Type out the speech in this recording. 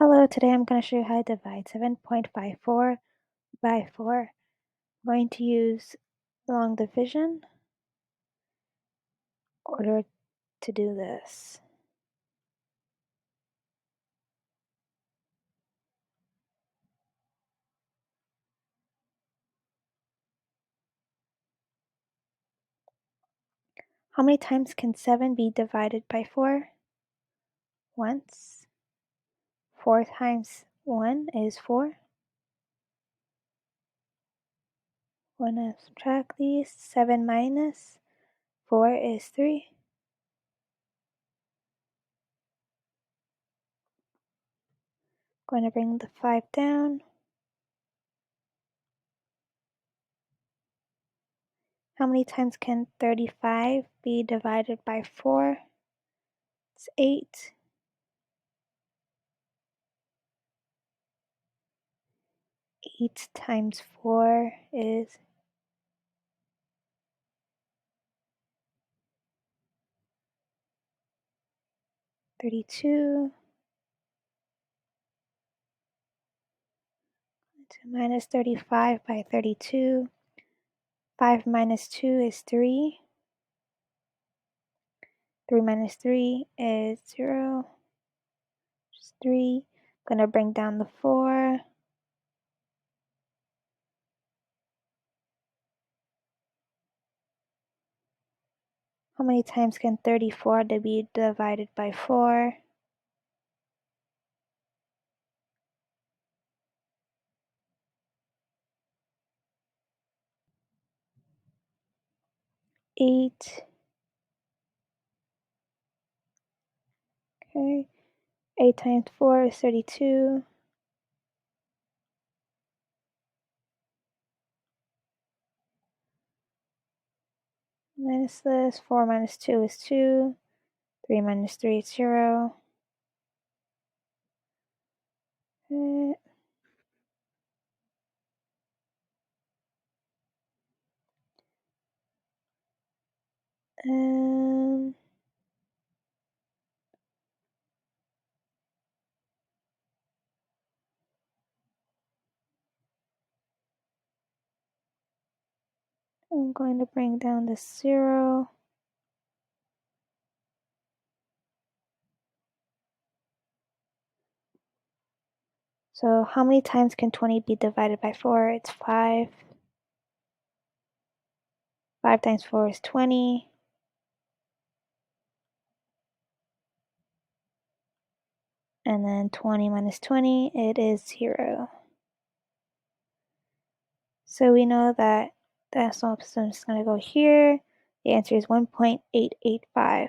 Hello, today I'm going to show you how to divide 7.54 by 4. I'm going to use long division in order to do this. How many times can 7 be divided by 4? Once. 4 times 1 is 4. Want to subtract these. 7 minus 4 is 3. Going to bring the 5 down. How many times can 35 be divided by 4? It's 8. 8 times 4 is 32. Minus 35 by 32. 5 minus 2 is 3. 3 minus 3 is 0. Just 3. Gonna bring down the 4. How many times can 34 be divided by 4? Eight. Okay. 8 times 4 is 32. Minus this. 4 minus 2 is 2. 3 minus 3 is 0. Okay. I'm going to bring down the 0. So how many times can 20 be divided by 4? It's 5. 5 times 4 is 20. And then 20 minus 20, it is 0. So we know that the decimal system is going to go here. The answer is 1.885.